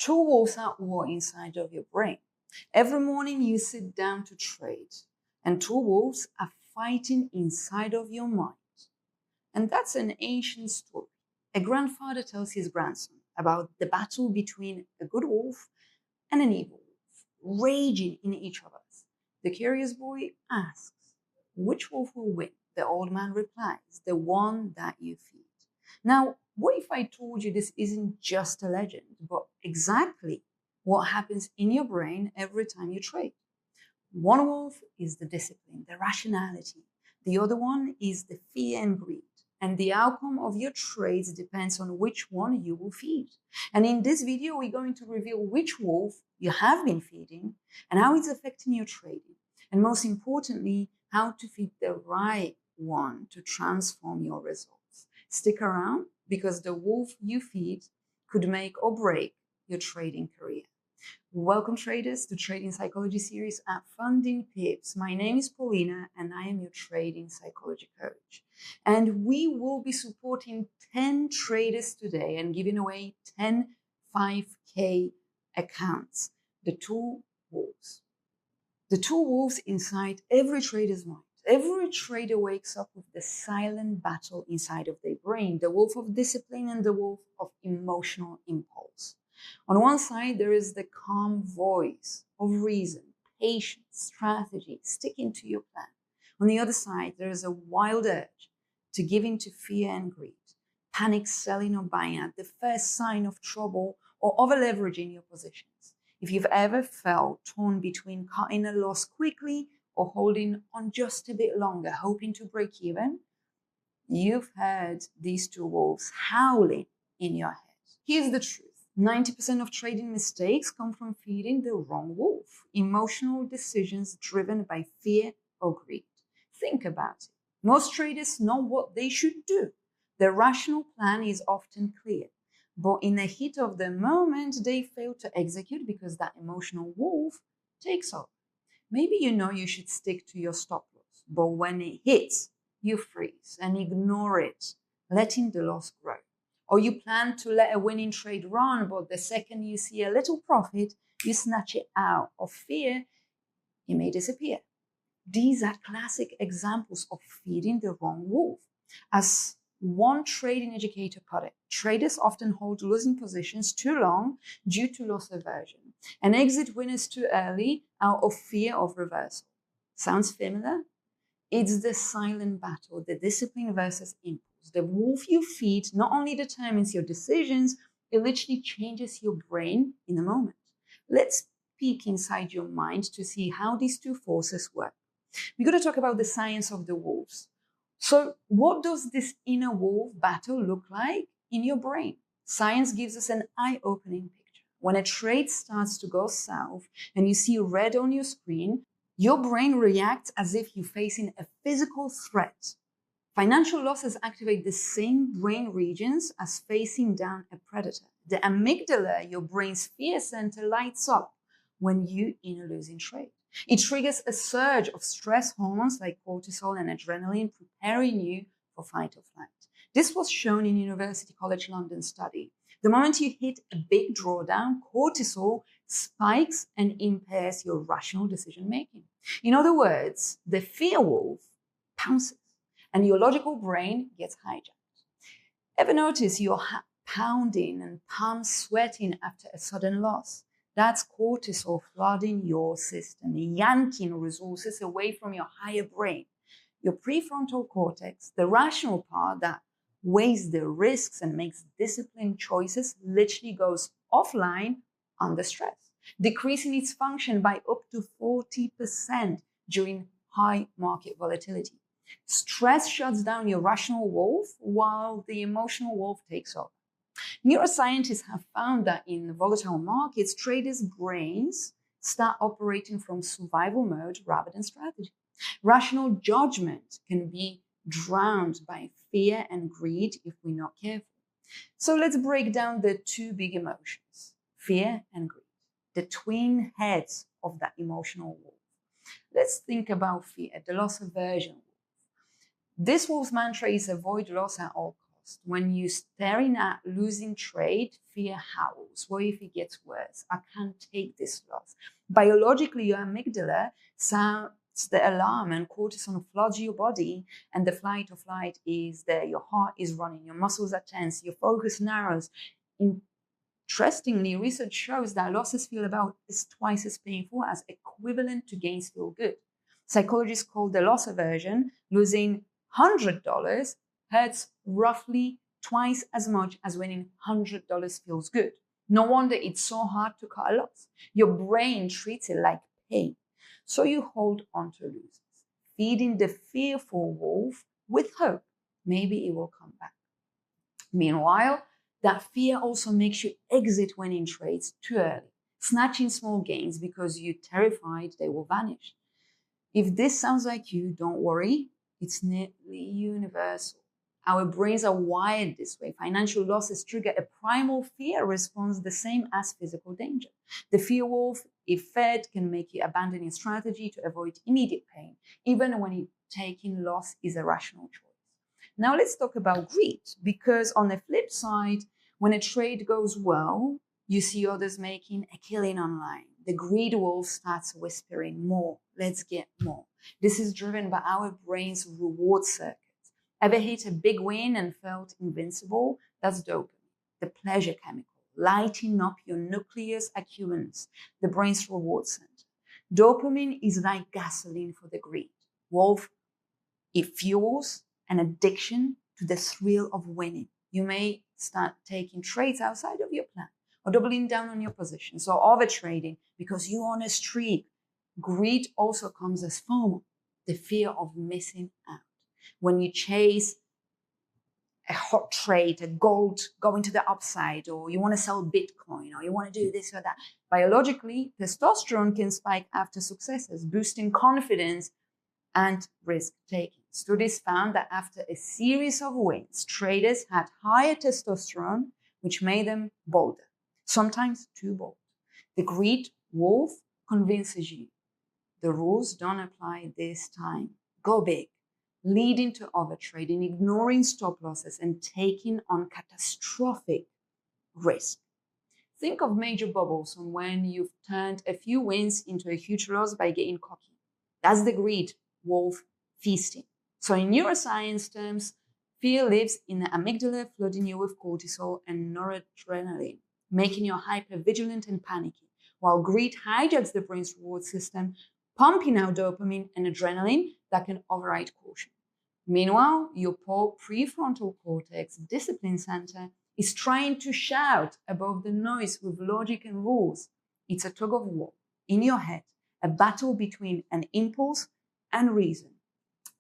Two wolves at war inside of your brain. Every morning you sit down to trade, and two wolves are fighting inside of your mind. And that's an ancient story. A grandfather tells his grandson about the battle between a good wolf and an evil wolf, raging in each of us. The curious boy asks, which wolf will win? The old man replies, the one that you feed. Now, what if I told you this isn't just a legend, but exactly what happens in your brain every time you trade? One wolf is the discipline, the rationality. The other one is the fear and greed. And the outcome of your trades depends on which one you will feed. And in this video, we're going to reveal which wolf you have been feeding and how it's affecting your trading. And most importantly, how to feed the right one to transform your results. Stick around because the wolf you feed could make or break your trading career. Welcome traders to Trading Psychology series at Funding Pips. My name is Paulina and I am your trading psychology coach. And we will be supporting 10 traders today and giving away 10 5K accounts. The two wolves. The two wolves inside every trader's mind. Every trader wakes up with the silent battle inside of their brain, the wolf of discipline and the wolf of emotional impulse. On one side, there is the calm voice of reason, patience, strategy, sticking to your plan. On the other side, there is a wild urge to give in to fear and greed, panic selling or buying at the first sign of trouble or over-leveraging your positions. If you've ever felt torn between cutting a loss quickly or holding on just a bit longer, hoping to break even, you've heard these two wolves howling in your head. Here's the truth. 90% of trading mistakes come from feeding the wrong wolf. Emotional decisions driven by fear or greed. Think about it. Most traders know what they should do. Their rational plan is often clear. But in the heat of the moment, they fail to execute because that emotional wolf takes over. Maybe you know you should stick to your stop loss, but when it hits, you freeze and ignore it, letting the loss grow. Or you plan to let a winning trade run, but the second you see a little profit, you snatch it out of fear, it may disappear. These are classic examples of feeding the wrong wolf. As one trading educator put it, traders often hold losing positions too long due to loss aversion and exit winners too early out of fear of reversal. Sounds familiar? It's the silent battle, the discipline versus impulse. The wolf you feed not only determines your decisions, it literally changes your brain in a moment. Let's peek inside your mind to see how these two forces work. We're going to talk about the science of the wolves. So what does this inner wolf battle look like in your brain? Science gives us an eye-opening picture. When a trade starts to go south and you see red on your screen, your brain reacts as if you're facing a physical threat. Financial losses activate the same brain regions as facing down a predator. The amygdala, your brain's fear center, lights up when you're in a losing trade. It triggers a surge of stress hormones like cortisol and adrenaline, preparing you for fight or flight. This was shown in University College London study. The moment you hit a big drawdown, cortisol spikes and impairs your rational decision making. In other words, the fear wolf pounces and your logical brain gets hijacked. Ever notice your heart pounding and palms sweating after a sudden loss? That's cortisol flooding your system, yanking resources away from your higher brain. Your prefrontal cortex, the rational part that weighs the risks and makes disciplined choices, literally goes offline under stress, decreasing its function by up to 40% during high market volatility. Stress shuts down your rational wolf while the emotional wolf takes over. Neuroscientists have found that in volatile markets, traders' brains start operating from survival mode rather than strategy. Rational judgment can be drowned by fear and greed if we're not careful. So let's break down the two big emotions, fear and greed, the twin heads of that emotional wolf. Let's think about fear, the loss aversion wolf. This wolf's mantra is avoid loss at all costs. lost. When you're staring at losing trade, fear howls. What if it gets worse? I can't take this loss. Biologically, your amygdala sounds the alarm and cortisol floods your body, and the fight or flight is there. Your heart is running, your muscles are tense, your focus narrows. Interestingly, research shows that losses feel about twice as painful as equivalent to gains feel good. Psychologists call the loss aversion. Losing $100 hurts roughly twice as much as winning $100 feels good. No wonder it's so hard to cut a loss. Your brain treats it like pain. So you hold on to losers, feeding the fearful wolf with hope. Maybe it will come back. Meanwhile, that fear also makes you exit winning trades too early, snatching small gains because you're terrified they will vanish. If this sounds like you, don't worry. It's nearly universal. Our brains are wired this way. Financial losses trigger a primal fear response the same as physical danger. The fear wolf, if fed, can make you abandon your strategy to avoid immediate pain, even when taking loss is a rational choice. Now let's talk about greed, because on the flip side, when a trade goes well, you see others making a killing online. The greed wolf starts whispering, more, let's get more. This is driven by our brain's reward circuits. Ever hit a big win and felt invincible? That's dopamine, the pleasure chemical, lighting up your nucleus accumbens, the brain's reward center. Dopamine is like gasoline for the greed wolf. It fuels an addiction to the thrill of winning. You may start taking trades outside of your plan or doubling down on your positions or overtrading because you're on a streak. Greed also comes as FOMO, the fear of missing out. When you chase a hot trade, a gold going to the upside, or you want to sell Bitcoin, or you want to do this or that, biologically, testosterone can spike after successes, boosting confidence and risk-taking. Studies found that after a series of wins, traders had higher testosterone, which made them bolder, sometimes too bold. The greed wolf convinces you the rules don't apply this time. Go big, leading to overtrading, ignoring stop losses, and taking on catastrophic risk. Think of major bubbles on when you've turned a few wins into a huge loss by getting cocky. That's the greed wolf feasting. So in neuroscience terms, fear lives in the amygdala, flooding you with cortisol and noradrenaline, making you hypervigilant and panicky, while greed hijacks the brain's reward system, pumping out dopamine and adrenaline that can override caution. Meanwhile, your prefrontal cortex discipline center is trying to shout above the noise with logic and rules. It's a tug of war in your head, a battle between an impulse and reason.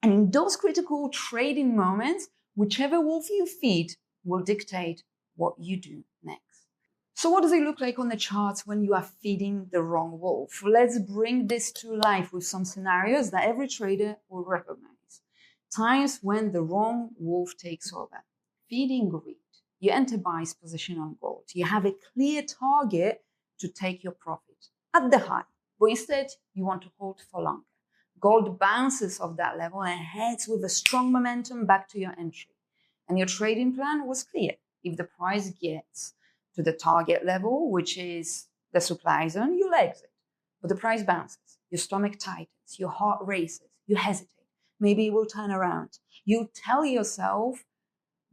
And in those critical trading moments, whichever wolf you feed will dictate what you do next. So what does it look like on the charts when you are feeding the wrong wolf? Let's bring this to life with some scenarios that every trader will recognize. Times when the wrong wolf takes over. Feeding greed. You enter buyer's position on gold. You have a clear target to take your profit at the high, but instead you want to hold for longer. Gold bounces off that level and heads with a strong momentum back to your entry. And your trading plan was clear. If the price gets to the target level, which is the supply zone, you'll exit. But the price bounces, your stomach tightens, your heart races, you hesitate. Maybe it will turn around. You tell yourself,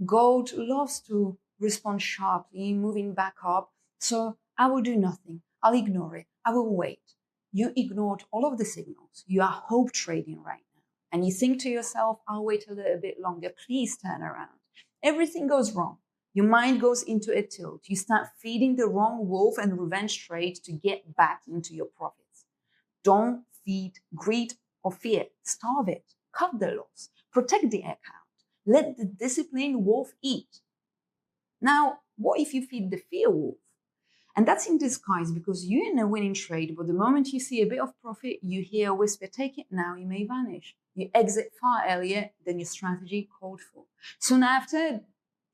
gold loves to respond sharply, moving back up, so I will do nothing. I'll ignore it. I will wait. You ignored all of the signals. You are hope trading right now. And you think to yourself, I'll wait a little bit longer. Please turn around. Everything goes wrong. Your mind goes into a tilt. You start feeding the wrong wolf and revenge trade to get back into your profits. Don't feed greed or fear. Starve it. Cut the loss. Protect the account. Let the disciplined wolf eat. Now, what if you feed the fear wolf? And that's in disguise because you're in a winning trade, but the moment you see a bit of profit, you hear a whisper, take it now, you may vanish. You exit far earlier than your strategy called for. Soon after,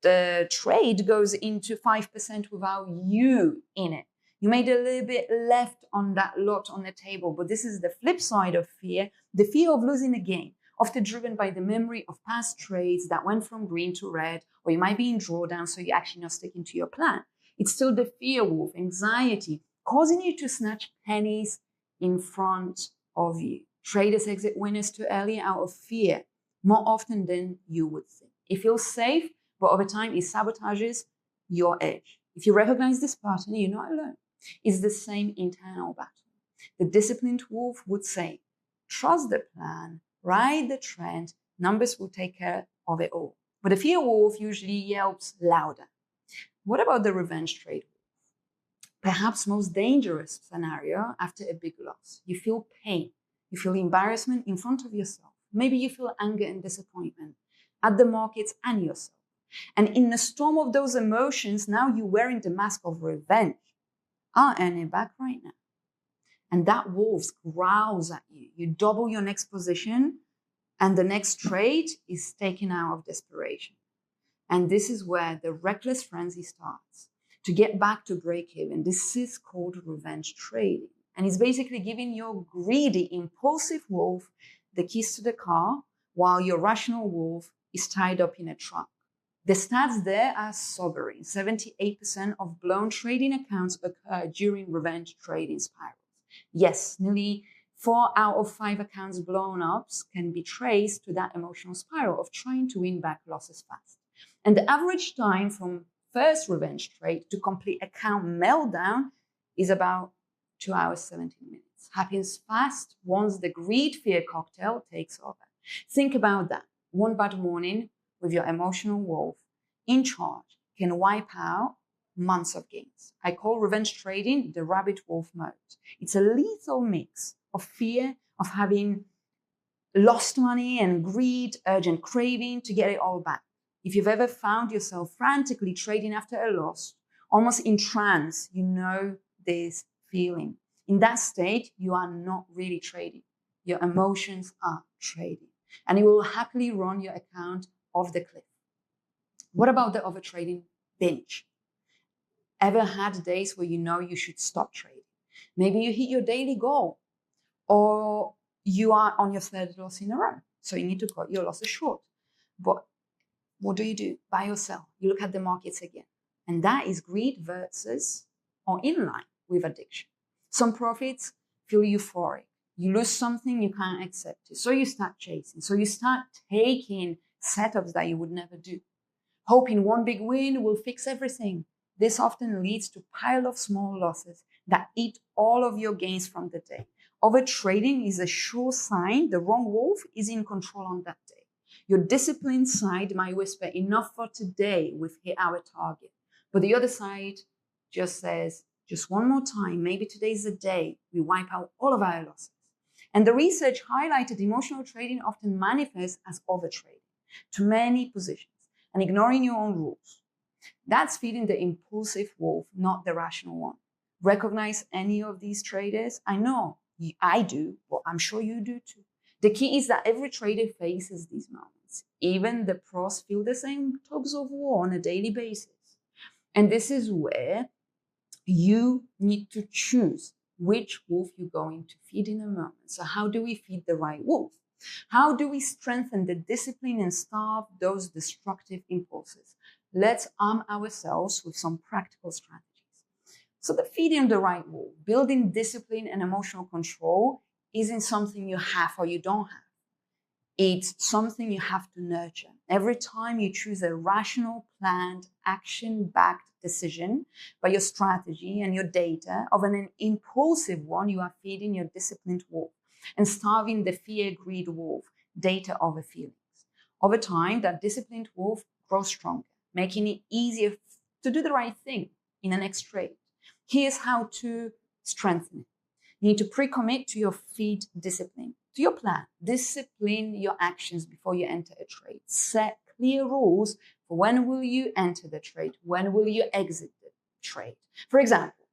the trade goes into 5% without you in it. You made a little bit left on that lot on the table, but this is the flip side of fear, the fear of losing again. often driven by the memory of past trades that went from green to red, or you might be in drawdown, so you're actually not sticking to your plan. It's still the fear wolf, anxiety, causing you to snatch pennies in front of you. Traders exit winners too early out of fear, more often than you would think. It feels safe, but over time it sabotages your edge. If you recognize this pattern, you're not alone. It's the same internal battle. The disciplined wolf would say, trust the plan, ride the trend, numbers will take care of it all. But the fear wolf usually yelps louder. What about the revenge trade wolf? Perhaps most dangerous scenario after a big loss. You feel pain, you feel embarrassment in front of yourself. Maybe you feel anger and disappointment at the markets and yourself. And in the storm of those emotions, now you're wearing the mask of revenge. I'll earn it back right now. And that wolf growls at you. You double your next position, and the next trade is taken out of desperation. And this is where the reckless frenzy starts. To get back to break even, this is called revenge trading. And it's basically giving your greedy, impulsive wolf the keys to the car, while your rational wolf is tied up in a trunk. The stats there are sobering. 78% of blown trading accounts occur during revenge trading spirals. Yes, nearly 4 out of 5 accounts blown up can be traced to that emotional spiral of trying to win back losses fast. And the average time from first revenge trade to complete account meltdown is about 2 hours, 17 minutes. Happens fast once the greed fear cocktail takes over. Think about that. One bad morning with your emotional wolf in charge can wipe out months of gains. I call revenge trading the rabbit wolf mode. It's a lethal mix of fear of having lost money and greed, urgent craving to get it all back. If you've ever found yourself frantically trading after a loss, almost in trance, you know this feeling. In that state, you are not really trading. Your emotions are trading, and it will happily run your account off the cliff. What about the overtrading binge? Ever had days where you know you should stop trading? Maybe you hit your daily goal, or you are on your third loss in a row, so you need to cut your losses short. But what do? Buy or sell. You look at the markets again. And that is greed versus or in line with addiction. Some profits feel euphoric. You lose something, you can't accept it. So you start chasing. So you start taking setups that you would never do, hoping one big win will fix everything. This often leads to a pile of small losses that eat all of your gains from the day. Overtrading is a sure sign the wrong wolf is in control on that day. Your disciplined side might whisper, enough for today, we've hit our target. But the other side just says, just one more time, maybe today's the day we wipe out all of our losses. And the research highlighted emotional trading often manifests as overtrading, too many positions, and ignoring your own rules. That's feeding the impulsive wolf, not the rational one. Recognize any of these traders? I know I do, but I'm sure you do too. The key is that every trader faces these moments. Even the pros feel the same tugs of war on a daily basis. And this is where you need to choose which wolf you're going to feed in a moment. So how do we feed the right wolf? How do we strengthen the discipline and starve those destructive impulses? Let's arm ourselves with some practical strategies. So the feeding the right wolf, building discipline and emotional control isn't something you have or you don't have. It's something you have to nurture. Every time you choose a rational, planned, action-backed decision by your strategy and your data of an impulsive one, you are feeding your disciplined wolf and starving the fear, greed wolf, data over feelings. Over time, that disciplined wolf grows stronger, making it easier to do the right thing in the next trade. Here's how to strengthen it. You need to pre-commit to your feed discipline, to your plan. Discipline your actions before you enter a trade. Set clear rules for when will you enter the trade, when will you exit the trade. For example,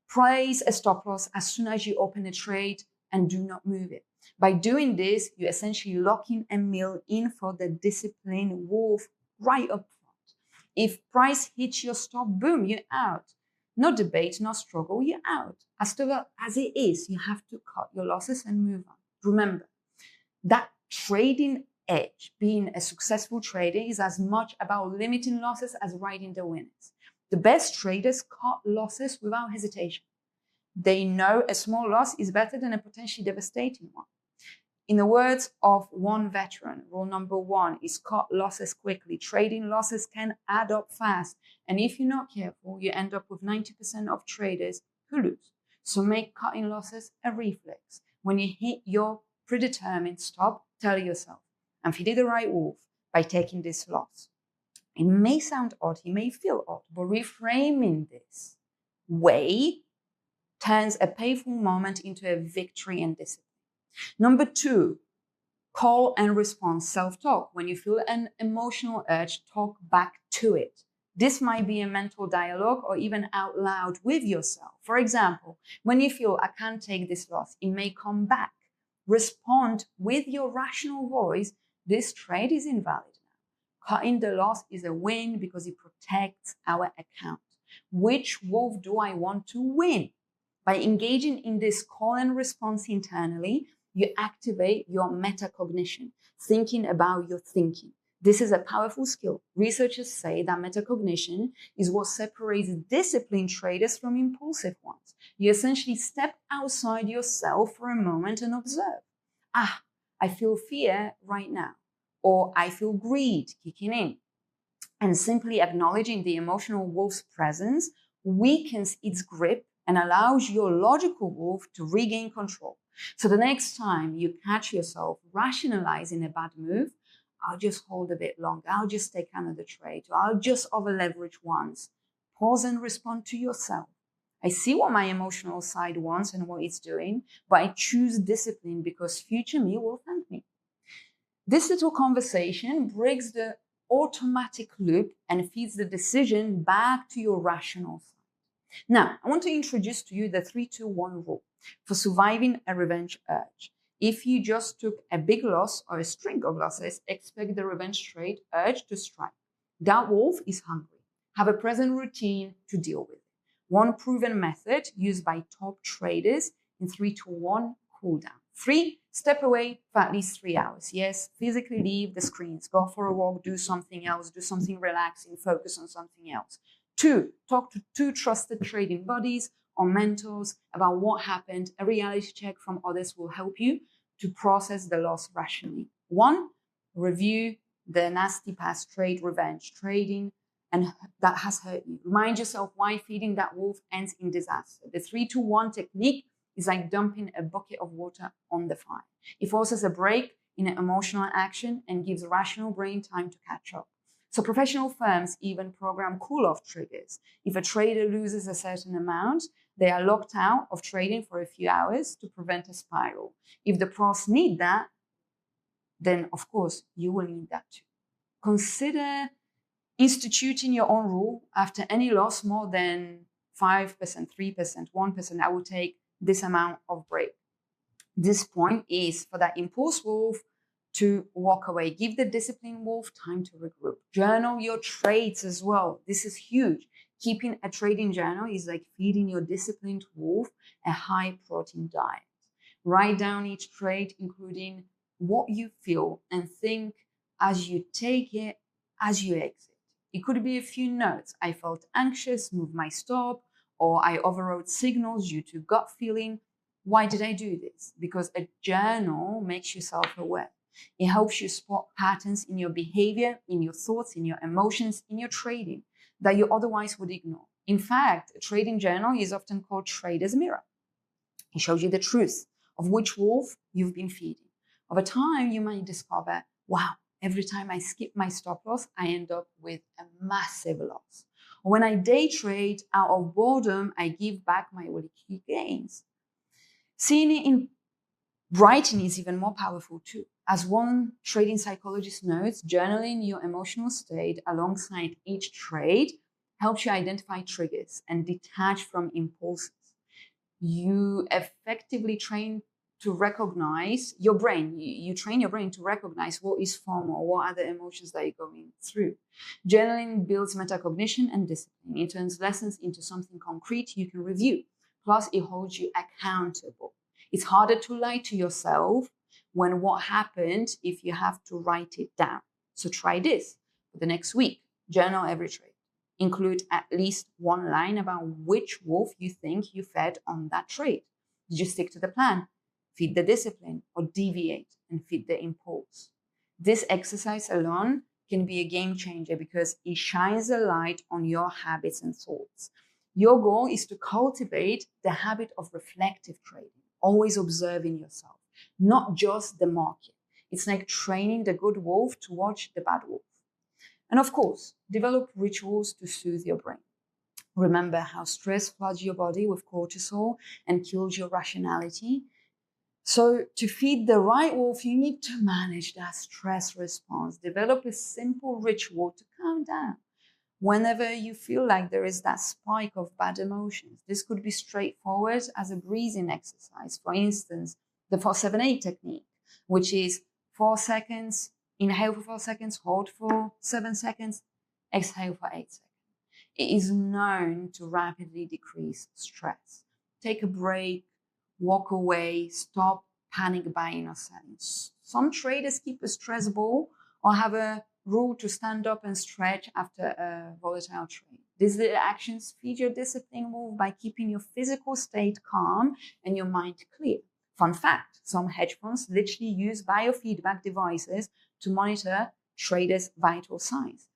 place a stop loss as soon as you open a trade and do not move it. By doing this, you essentially lock in a mill in for the disciplined wolf right up front. If price hits your stop, boom, you're out. No debate, no struggle, you're out. As tough as it is, you have to cut your losses and move on. Remember, that trading edge, being a successful trader, is as much about limiting losses as riding the winners. The best traders cut losses without hesitation. They know a small loss is better than a potentially devastating one. In the words of one veteran, rule number 1 is cut losses quickly. Trading losses can add up fast. And if you're not careful, you end up with 90% of traders who lose. So make cutting losses a reflex. When you hit your predetermined stop, tell yourself, I'm feeding the right wolf by taking this loss. It may sound odd, it may feel odd, but reframing this way turns a painful moment into a victory and discipline. Number 2, call and response self-talk. When you feel an emotional urge, talk back to it. This might be a mental dialogue or even out loud with yourself. For example, when you feel I can't take this loss, it may come back. Respond with your rational voice. This trade is invalid now. Cutting the loss is a win because it protects our account. Which wolf do I want to win? By engaging in this call and response internally, you activate your metacognition, thinking about your thinking. This is a powerful skill. Researchers say that metacognition is what separates disciplined traders from impulsive ones. You essentially step outside yourself for a moment and observe. I feel fear right now, or I feel greed kicking in. And simply acknowledging the emotional wolf's presence weakens its grip and allows your logical wolf to regain control. So the next time you catch yourself rationalizing a bad move, I'll just hold a bit longer, I'll just take another trade, or I'll just over leverage once. Pause and respond to yourself. I see what my emotional side wants and what it's doing, but I choose discipline because future me will thank me. This little conversation breaks the automatic loop and feeds the decision back to your rational side. Now, I want to introduce to you the 3-2-1 rule for surviving a revenge urge. If you just took a big loss or a string of losses, expect the revenge trade urge to strike. That wolf is hungry. Have a present routine to deal with it. One proven method used by top traders in 3-2-1 cooldown. 3, step away for at least 3 hours. Yes, physically leave the screens. Go for a walk, do something else, do something relaxing, focus on something else. 2, talk to 2 trusted trading buddies or mentors about what happened. A reality check from others will help you to process the loss rationally. 1, review the nasty past trade, revenge trading, and that has hurt you. Remind yourself why feeding that wolf ends in disaster. The 3-2-1 technique is like dumping a bucket of water on the fire. It forces a break in an emotional action and gives a rational brain time to catch up. So professional firms even program cool-off triggers. If a trader loses a certain amount, they are locked out of trading for a few hours to prevent a spiral. If the pros need that, then of course you will need that too. Consider instituting your own rule. After any loss more than 5%, 3%, 1%, I will take this amount of break. This point is for that impulse wolf to walk away. Give the disciplined wolf time to regroup. Journal your trades as well. This is huge. Keeping a trading journal is like feeding your disciplined wolf a high protein diet. Write down each trade, including what you feel, and think as you take it, as you exit. It could be a few notes. I felt anxious, moved my stop, or I overrode signals due to gut feeling. Why did I do this? Because a journal makes you self-aware. It helps you spot patterns in your behavior, in your thoughts, in your emotions, in your trading that you otherwise would ignore. In fact, a trading journal is often called trader's mirror. It shows you the truth of which wolf you've been feeding. Over time, you might discover, wow, every time I skip my stop loss, I end up with a massive loss. Or when I day trade out of boredom, I give back my weekly gains. Seeing it in writing is even more powerful too. As one trading psychologist notes, journaling your emotional state alongside each trade helps you identify triggers and detach from impulses. You effectively train to recognize your brain. You train your brain to recognize what is FOMO, what are the emotions that you're going through. Journaling builds metacognition and discipline. It turns lessons into something concrete you can review. Plus, it holds you accountable. It's harder to lie to yourself when what happened if you have to write it down. So try this for the next week. Journal every trade. Include at least one line about which wolf you think you fed on that trade. Did you stick to the plan, feed the discipline, or deviate and feed the impulse? This exercise alone can be a game changer because it shines a light on your habits and thoughts. Your goal is to cultivate the habit of reflective trading, always observing yourself, not just the market. It's like training the good wolf to watch the bad wolf. And of course, develop rituals to soothe your brain. Remember how stress floods your body with cortisol and kills your rationality. So to feed the right wolf, you need to manage that stress response. Develop a simple ritual to calm down whenever you feel like there is that spike of bad emotions. This could be straightforward as a breathing exercise. For instance, the 4-7-8 technique, which is 4 seconds, inhale for 4 seconds, hold for 7 seconds, exhale for 8 seconds. It is known to rapidly decrease stress. Take a break, walk away, stop panic buying or selling. Some traders keep a stress ball or have a rule to stand up and stretch after a volatile trade. These little actions feed your discipline wolf by keeping your physical state calm and your mind clear. Fun fact, some hedge funds literally use biofeedback devices to monitor traders' vital signs.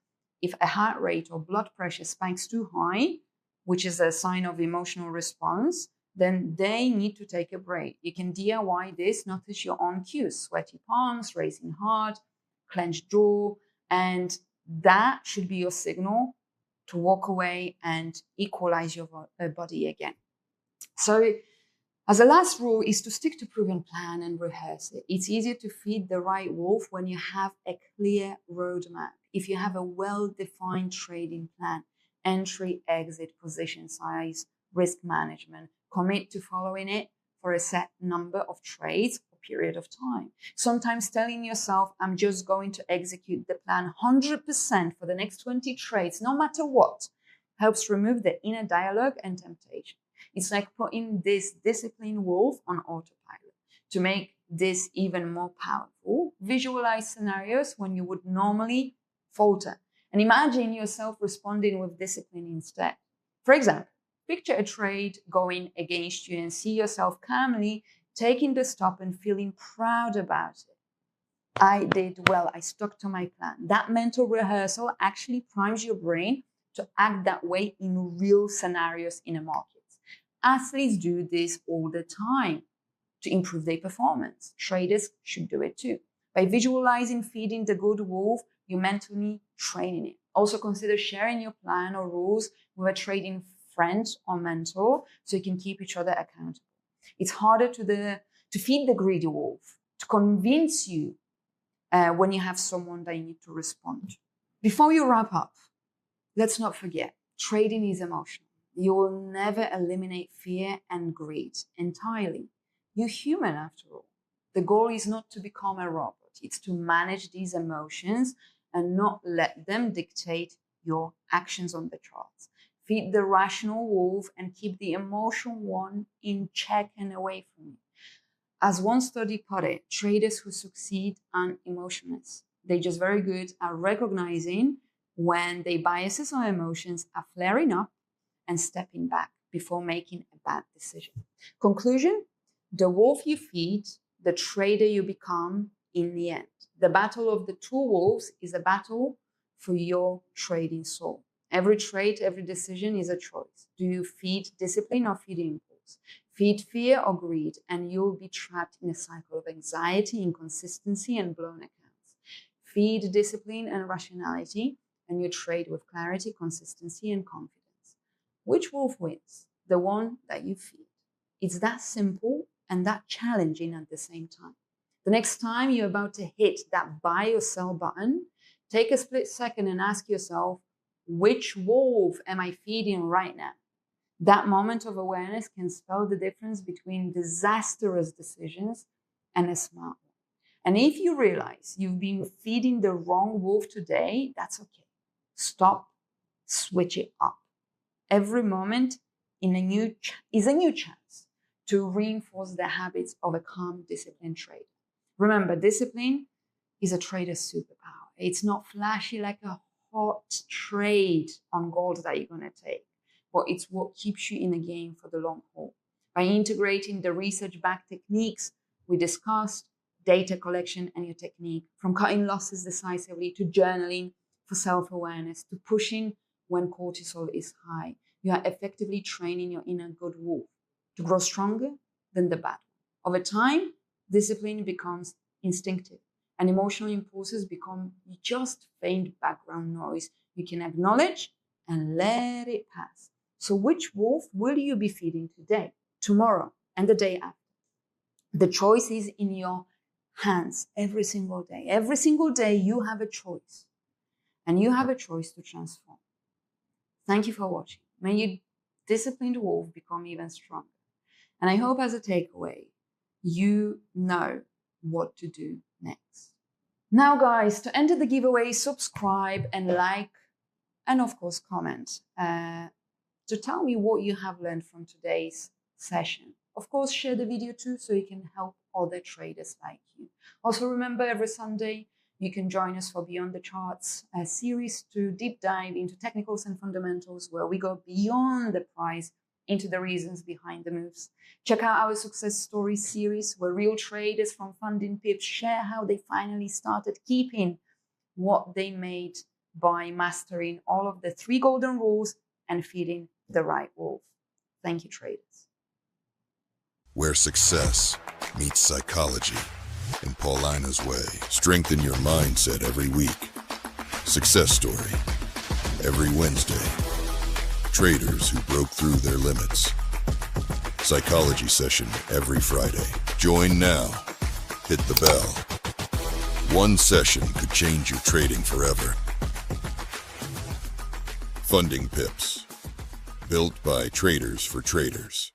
If a heart rate or blood pressure spikes too high, which is a sign of emotional response, then they need to take a break. You can DIY this, notice your own cues, sweaty palms, racing heart, clenched jaw, and that should be your signal to walk away and equalize your body again. So as a last rule is to stick to proven plan and rehearse it. It's easier to feed the right wolf when you have a clear roadmap. If you have a well-defined trading plan, entry, exit, position size, risk management, commit to following it for a set number of trades or period of time. Sometimes telling yourself, I'm just going to execute the plan 100% for the next 20 trades, no matter what, helps remove the inner dialogue and temptation. It's like putting this disciplined wolf on autopilot. To make this even more powerful, visualize scenarios when you would normally falter and imagine yourself responding with discipline instead. For example, picture a trade going against you and see yourself calmly taking the stop and feeling proud about it. I did well. I stuck to my plan. That mental rehearsal actually primes your brain to act that way in real scenarios in a market. Athletes do this all the time to improve their performance. Traders should do it too. By visualizing feeding the good wolf, you're mentally training it. Also consider sharing your plan or rules with a trading friend or mentor so you can keep each other accountable. It's harder to feed the greedy wolf, to convince you when you have someone that you need to respond to. Before you wrap up, let's not forget, trading is emotional. You will never eliminate fear and greed entirely. You're human after all. The goal is not to become a robot. It's to manage these emotions and not let them dictate your actions on the charts. Feed the rational wolf and keep the emotional one in check and away from you. As one study put it, traders who succeed aren't emotionless. They're just very good at recognizing when their biases or emotions are flaring up and stepping back before making a bad decision. Conclusion, the wolf you feed, the trader you become in the end. The battle of the two wolves is a battle for your trading soul. Every trade, every decision is a choice. Do you feed discipline or feed impulse? Feed fear or greed, and you'll be trapped in a cycle of anxiety, inconsistency, and blown accounts. Feed discipline and rationality, and you trade with clarity, consistency, and confidence. Which wolf wins? The one that you feed. It's that simple and that challenging at the same time. The next time you're about to hit that buy or sell button, take a split second and ask yourself, which wolf am I feeding right now? That moment of awareness can spell the difference between disastrous decisions and a smart one. And if you realize you've been feeding the wrong wolf today, that's okay. Stop, switch it up. Every moment is a new chance to reinforce the habits of a calm, disciplined trader. Remember, discipline is a trader's superpower. It's not flashy like a hot trade on gold that you're going to take, but it's what keeps you in the game for the long haul. By integrating the research-backed techniques we discussed, data collection and your technique, from cutting losses decisively to journaling for self-awareness to pushing when cortisol is high, you are effectively training your inner good wolf to grow stronger than the bad one. Over time, discipline becomes instinctive and emotional impulses become just faint background noise you can acknowledge and let it pass. So which wolf will you be feeding today, tomorrow, and the day after? The choice is in your hands every single day. Every single day you have a choice, and you have a choice to transform. Thank you for watching. May your disciplined wolf become even stronger. And I hope as a takeaway, you know what to do next. Now, guys, to enter the giveaway, subscribe and like, and of course, comment to tell me what you have learned from today's session. Of course, share the video too so you can help other traders like you. Also, remember every Sunday, you can join us for Beyond the Charts, a series to deep dive into technicals and fundamentals where we go beyond the price into the reasons behind the moves. Check out our success story series where real traders from Funding Pips share how they finally started keeping what they made by mastering all of the 3 golden rules and feeding the right wolf. Thank you, traders. Where success meets psychology in Paulina's way. Strengthen your mindset every week. Success story every Wednesday. Traders who broke through their limits. Psychology session every Friday. Join now. Hit the bell. One session could change your trading forever. Funding Pips. Built by traders for traders.